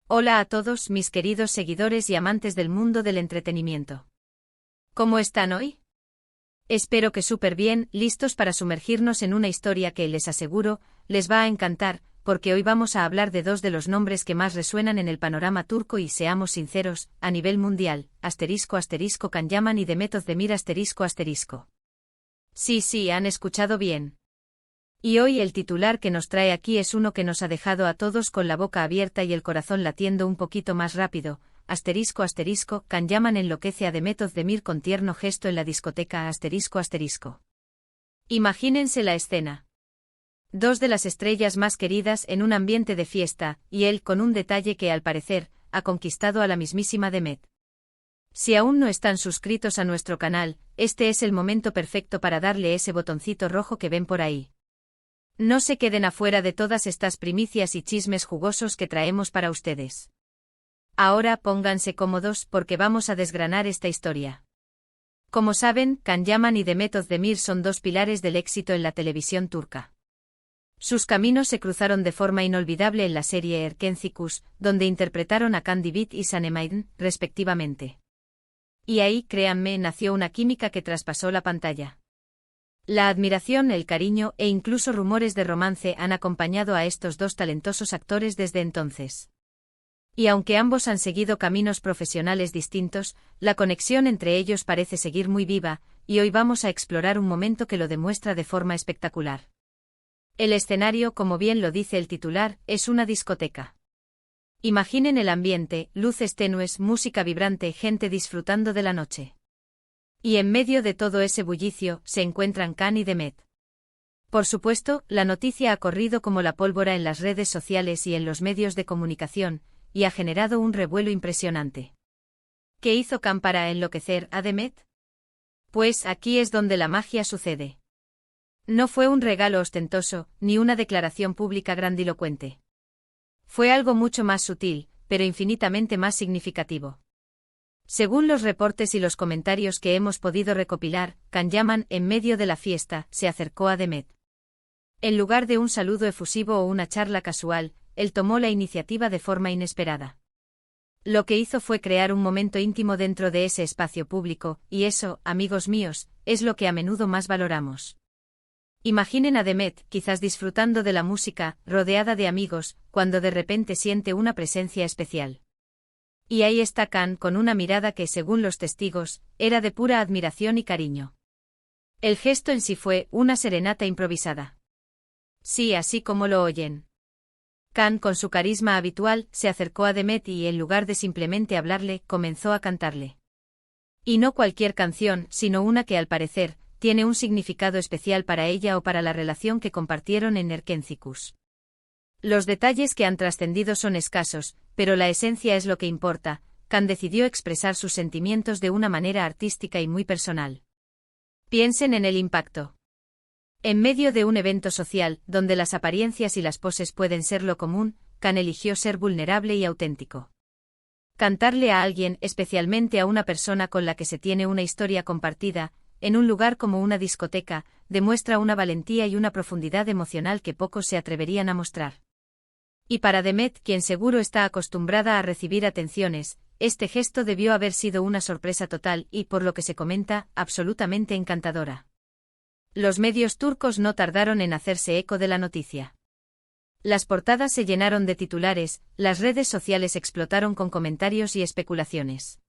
Hola a todos mis queridos seguidores y amantes del mundo del entretenimiento. ¿Cómo están hoy? Espero que súper bien, listos para sumergirnos en una historia que, les aseguro, les va a encantar, porque hoy vamos a hablar de dos de los nombres que más resuenan en el panorama turco y, seamos sinceros, a nivel mundial, *** Can Yaman y Demet Özdemir ***. Sí, han escuchado bien. Y hoy el titular que nos trae aquí es uno que nos ha dejado a todos con la boca abierta y el corazón latiendo un poquito más rápido. ***, Can Yaman enloquece a Demet Özdemir con tierno gesto en la discoteca ***. Imagínense la escena. Dos de las estrellas más queridas en un ambiente de fiesta, y él con un detalle que al parecer, ha conquistado a la mismísima Demet. Si aún no están suscritos a nuestro canal, este es el momento perfecto para darle ese botoncito rojo que ven por ahí. No se queden afuera de todas estas primicias y chismes jugosos que traemos para ustedes. Ahora pónganse cómodos porque vamos a desgranar esta historia. Como saben, Can Yaman y Demet Özdemir son dos pilares del éxito en la televisión turca. Sus caminos se cruzaron de forma inolvidable en la serie Erkencikus, donde interpretaron a Can Divit y Sanem Aydın, respectivamente. Y ahí, créanme, nació una química que traspasó la pantalla. La admiración, el cariño e incluso rumores de romance han acompañado a estos dos talentosos actores desde entonces. Y aunque ambos han seguido caminos profesionales distintos, la conexión entre ellos parece seguir muy viva, y hoy vamos a explorar un momento que lo demuestra de forma espectacular. El escenario, como bien lo dice el titular, es una discoteca. Imaginen el ambiente, luces tenues, música vibrante, gente disfrutando de la noche. Y en medio de todo ese bullicio, se encuentran Can y Demet. Por supuesto, la noticia ha corrido como la pólvora en las redes sociales y en los medios de comunicación, y ha generado un revuelo impresionante. ¿Qué hizo Can para enloquecer a Demet? Pues aquí es donde la magia sucede. No fue un regalo ostentoso, ni una declaración pública grandilocuente. Fue algo mucho más sutil, pero infinitamente más significativo. Según los reportes y los comentarios que hemos podido recopilar, Can Yaman, en medio de la fiesta, se acercó a Demet. En lugar de un saludo efusivo o una charla casual, él tomó la iniciativa de forma inesperada. Lo que hizo fue crear un momento íntimo dentro de ese espacio público, y eso, amigos míos, es lo que a menudo más valoramos. Imaginen a Demet, quizás disfrutando de la música, rodeada de amigos, cuando de repente siente una presencia especial. Y ahí está Can con una mirada que, según los testigos, era de pura admiración y cariño. El gesto en sí fue una serenata improvisada. Sí, así como lo oyen. Can, con su carisma habitual, se acercó a Demet y, en lugar de simplemente hablarle, comenzó a cantarle. Y no cualquier canción, sino una que al parecer, tiene un significado especial para ella o para la relación que compartieron en Erkencikus. Los detalles que han trascendido son escasos, pero la esencia es lo que importa. Can decidió expresar sus sentimientos de una manera artística y muy personal. Piensen en el impacto. En medio de un evento social, donde las apariencias y las poses pueden ser lo común, Can eligió ser vulnerable y auténtico. Cantarle a alguien, especialmente a una persona con la que se tiene una historia compartida, en un lugar como una discoteca, demuestra una valentía y una profundidad emocional que pocos se atreverían a mostrar. Y para Demet, quien seguro está acostumbrada a recibir atenciones, este gesto debió haber sido una sorpresa total y, por lo que se comenta, absolutamente encantadora. Los medios turcos no tardaron en hacerse eco de la noticia. Las portadas se llenaron de titulares, las redes sociales explotaron con comentarios y especulaciones.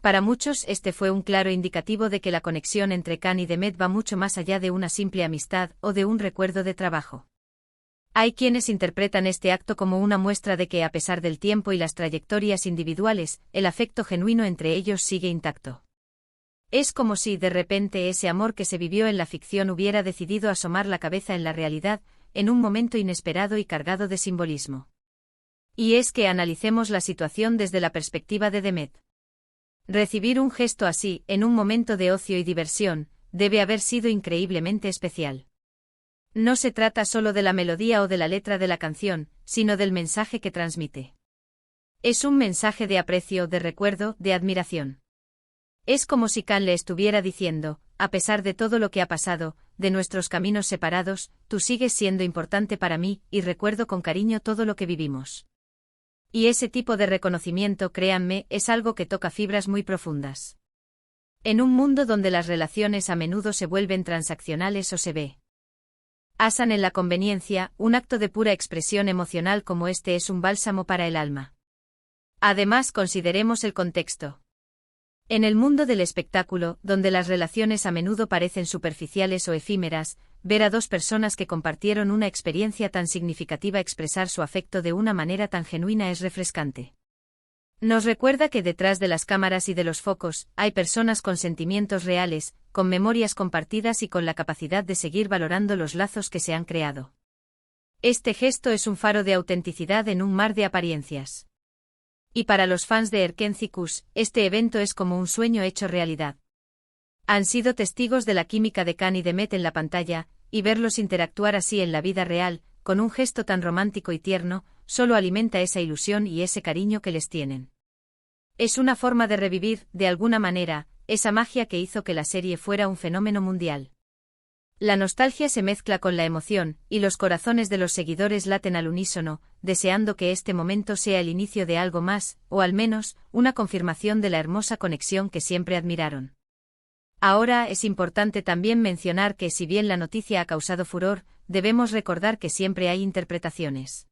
Para muchos este fue un claro indicativo de que la conexión entre Can y Demet va mucho más allá de una simple amistad o de un recuerdo de trabajo. Hay quienes interpretan este acto como una muestra de que, a pesar del tiempo y las trayectorias individuales, el afecto genuino entre ellos sigue intacto. Es como si, de repente, ese amor que se vivió en la ficción hubiera decidido asomar la cabeza en la realidad, en un momento inesperado y cargado de simbolismo. Y es que analicemos la situación desde la perspectiva de Demet. Recibir un gesto así, en un momento de ocio y diversión, debe haber sido increíblemente especial. No se trata solo de la melodía o de la letra de la canción, sino del mensaje que transmite. Es un mensaje de aprecio, de recuerdo, de admiración. Es como si Can le estuviera diciendo, a pesar de todo lo que ha pasado, de nuestros caminos separados, tú sigues siendo importante para mí, y recuerdo con cariño todo lo que vivimos. Y ese tipo de reconocimiento, créanme, es algo que toca fibras muy profundas. En un mundo donde las relaciones a menudo se vuelven transaccionales o se basan en la conveniencia, un acto de pura expresión emocional como este es un bálsamo para el alma. Además, consideremos el contexto. En el mundo del espectáculo, donde las relaciones a menudo parecen superficiales o efímeras, ver a dos personas que compartieron una experiencia tan significativa expresar su afecto de una manera tan genuina es refrescante. Nos recuerda que detrás de las cámaras y de los focos, hay personas con sentimientos reales, con memorias compartidas y con la capacidad de seguir valorando los lazos que se han creado. Este gesto es un faro de autenticidad en un mar de apariencias. Y para los fans de Erkenci-Kuş, este evento es como un sueño hecho realidad. Han sido testigos de la química de Can y Demet en la pantalla, y verlos interactuar así en la vida real, con un gesto tan romántico y tierno, solo alimenta esa ilusión y ese cariño que les tienen. Es una forma de revivir, de alguna manera, esa magia que hizo que la serie fuera un fenómeno mundial. La nostalgia se mezcla con la emoción, y los corazones de los seguidores laten al unísono, deseando que este momento sea el inicio de algo más, o al menos, una confirmación de la hermosa conexión que siempre admiraron. Ahora es importante también mencionar que si bien la noticia ha causado furor, debemos recordar que siempre hay interpretaciones.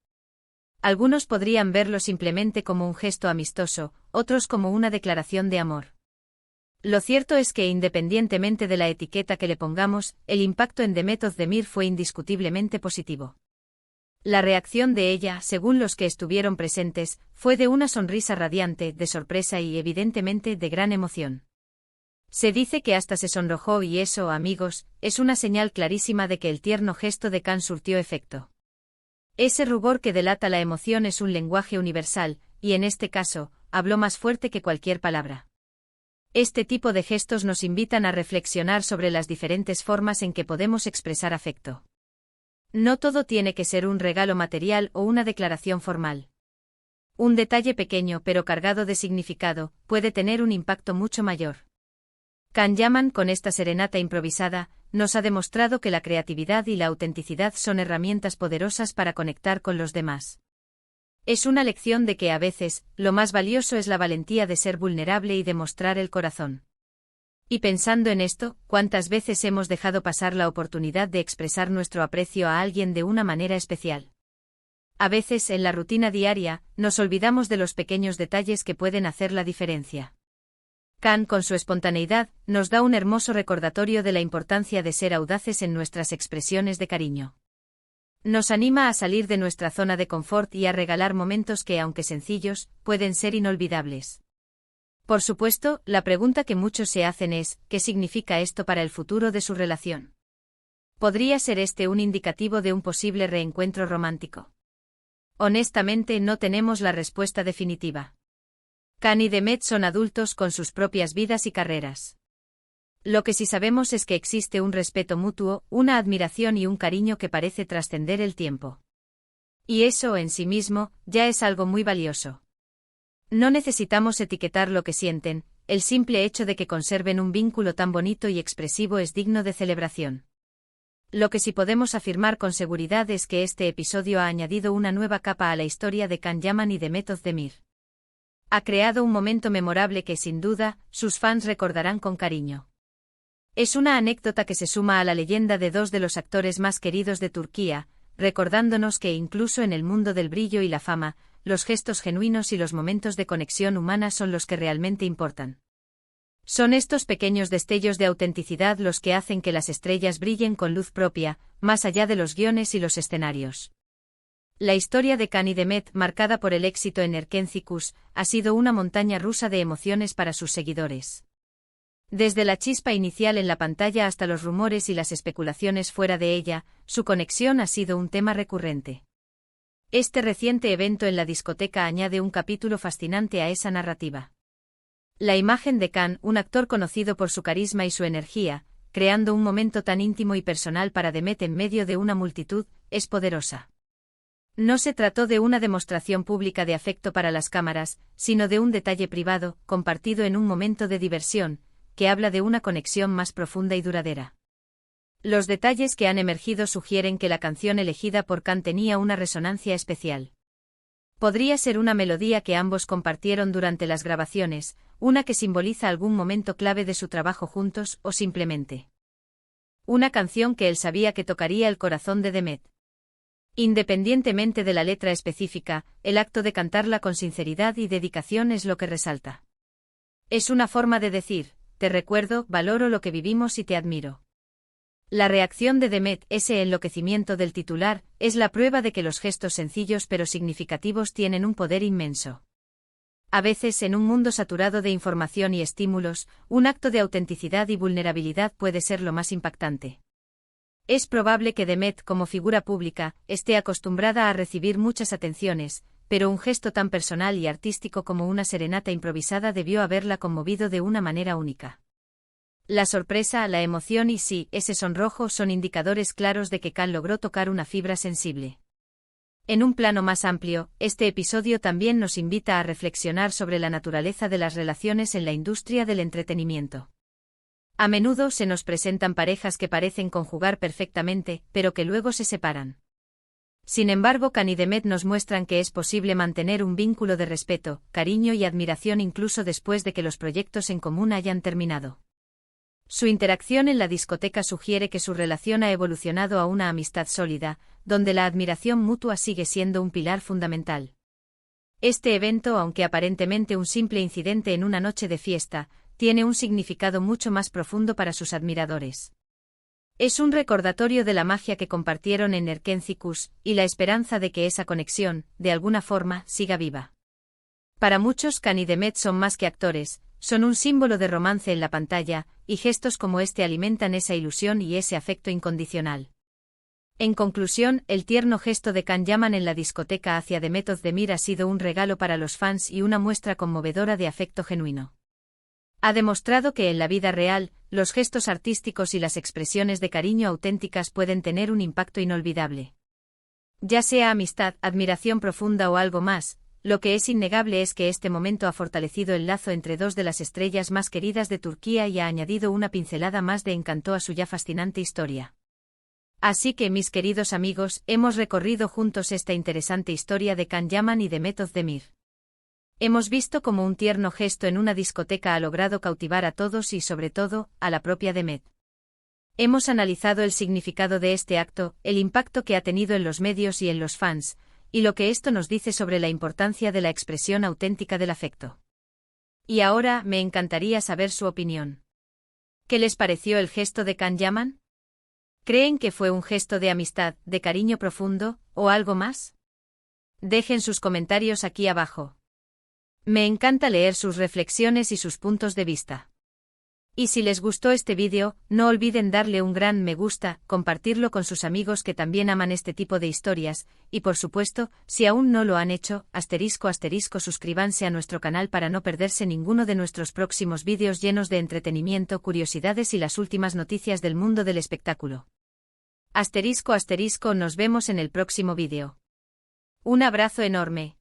Algunos podrían verlo simplemente como un gesto amistoso, otros como una declaración de amor. Lo cierto es que independientemente de la etiqueta que le pongamos, el impacto en Demet Özdemir fue indiscutiblemente positivo. La reacción de ella, según los que estuvieron presentes, fue de una sonrisa radiante, de sorpresa y evidentemente de gran emoción. Se dice que hasta se sonrojó y eso, amigos, es una señal clarísima de que el tierno gesto de Can surtió efecto. Ese rubor que delata la emoción es un lenguaje universal, y en este caso, habló más fuerte que cualquier palabra. Este tipo de gestos nos invitan a reflexionar sobre las diferentes formas en que podemos expresar afecto. No todo tiene que ser un regalo material o una declaración formal. Un detalle pequeño pero cargado de significado puede tener un impacto mucho mayor. Can Yaman, con esta serenata improvisada, nos ha demostrado que la creatividad y la autenticidad son herramientas poderosas para conectar con los demás. Es una lección de que a veces, lo más valioso es la valentía de ser vulnerable y demostrar el corazón. Y pensando en esto, ¿cuántas veces hemos dejado pasar la oportunidad de expresar nuestro aprecio a alguien de una manera especial? A veces, en la rutina diaria, nos olvidamos de los pequeños detalles que pueden hacer la diferencia. Can, con su espontaneidad, nos da un hermoso recordatorio de la importancia de ser audaces en nuestras expresiones de cariño. Nos anima a salir de nuestra zona de confort y a regalar momentos que, aunque sencillos, pueden ser inolvidables. Por supuesto, la pregunta que muchos se hacen es, ¿qué significa esto para el futuro de su relación? ¿Podría ser este un indicativo de un posible reencuentro romántico? Honestamente, no tenemos la respuesta definitiva. Can y Demet son adultos con sus propias vidas y carreras. Lo que sí sabemos es que existe un respeto mutuo, una admiración y un cariño que parece trascender el tiempo. Y eso, en sí mismo, ya es algo muy valioso. No necesitamos etiquetar lo que sienten, el simple hecho de que conserven un vínculo tan bonito y expresivo es digno de celebración. Lo que sí podemos afirmar con seguridad es que este episodio ha añadido una nueva capa a la historia de Can Yaman y Demet Özdemir. Ha creado un momento memorable que, sin duda, sus fans recordarán con cariño. Es una anécdota que se suma a la leyenda de dos de los actores más queridos de Turquía, recordándonos que incluso en el mundo del brillo y la fama, los gestos genuinos y los momentos de conexión humana son los que realmente importan. Son estos pequeños destellos de autenticidad los que hacen que las estrellas brillen con luz propia, más allá de los guiones y los escenarios. La historia de Can y Demet, marcada por el éxito en Erkenci-Kuş, ha sido una montaña rusa de emociones para sus seguidores. Desde la chispa inicial en la pantalla hasta los rumores y las especulaciones fuera de ella, su conexión ha sido un tema recurrente. Este reciente evento en la discoteca añade un capítulo fascinante a esa narrativa. La imagen de Can, un actor conocido por su carisma y su energía, creando un momento tan íntimo y personal para Demet en medio de una multitud, es poderosa. No se trató de una demostración pública de afecto para las cámaras, sino de un detalle privado, compartido en un momento de diversión, que habla de una conexión más profunda y duradera. Los detalles que han emergido sugieren que la canción elegida por Can tenía una resonancia especial. Podría ser una melodía que ambos compartieron durante las grabaciones, una que simboliza algún momento clave de su trabajo juntos o simplemente una canción que él sabía que tocaría el corazón de Demet. Independientemente de la letra específica, el acto de cantarla con sinceridad y dedicación es lo que resalta. Es una forma de decir, te recuerdo, valoro lo que vivimos y te admiro. La reacción de Demet, ese enloquecimiento del titular, es la prueba de que los gestos sencillos pero significativos tienen un poder inmenso. A veces, en un mundo saturado de información y estímulos, un acto de autenticidad y vulnerabilidad puede ser lo más impactante. Es probable que Demet, como figura pública, esté acostumbrada a recibir muchas atenciones, pero un gesto tan personal y artístico como una serenata improvisada debió haberla conmovido de una manera única. La sorpresa, la emoción y sí, ese sonrojo son indicadores claros de que Khan logró tocar una fibra sensible. En un plano más amplio, este episodio también nos invita a reflexionar sobre la naturaleza de las relaciones en la industria del entretenimiento. A menudo se nos presentan parejas que parecen conjugar perfectamente, pero que luego se separan. Sin embargo, Khan y Demet nos muestran que es posible mantener un vínculo de respeto, cariño y admiración incluso después de que los proyectos en común hayan terminado. Su interacción en la discoteca sugiere que su relación ha evolucionado a una amistad sólida, donde la admiración mutua sigue siendo un pilar fundamental. Este evento, aunque aparentemente un simple incidente en una noche de fiesta, tiene un significado mucho más profundo para sus admiradores. Es un recordatorio de la magia que compartieron en Erkencikus, y la esperanza de que esa conexión, de alguna forma, siga viva. Para muchos, Khan y Demet son más que actores, son un símbolo de romance en la pantalla, y gestos como este alimentan esa ilusión y ese afecto incondicional. En conclusión, el tierno gesto de Khan Yaman en la discoteca hacia Demet Özdemir ha sido un regalo para los fans y una muestra conmovedora de afecto genuino. Ha demostrado que en la vida real, los gestos artísticos y las expresiones de cariño auténticas pueden tener un impacto inolvidable. Ya sea amistad, admiración profunda o algo más, lo que es innegable es que este momento ha fortalecido el lazo entre dos de las estrellas más queridas de Turquía y ha añadido una pincelada más de encanto a su ya fascinante historia. Así que, mis queridos amigos, hemos recorrido juntos esta interesante historia de Khan Yaman y Demet Özdemir. Hemos visto cómo un tierno gesto en una discoteca ha logrado cautivar a todos y, sobre todo, a la propia Demet. Hemos analizado el significado de este acto, el impacto que ha tenido en los medios y en los fans, y lo que esto nos dice sobre la importancia de la expresión auténtica del afecto. Y ahora, me encantaría saber su opinión. ¿Qué les pareció el gesto de Khan Yaman? ¿Creen que fue un gesto de amistad, de cariño profundo, o algo más? Dejen sus comentarios aquí abajo. Me encanta leer sus reflexiones y sus puntos de vista. Y si les gustó este vídeo, no olviden darle un gran me gusta, compartirlo con sus amigos que también aman este tipo de historias, y por supuesto, si aún no lo han hecho, *** suscríbanse a nuestro canal para no perderse ninguno de nuestros próximos vídeos llenos de entretenimiento, curiosidades y las últimas noticias del mundo del espectáculo. *** nos vemos en el próximo vídeo. Un abrazo enorme.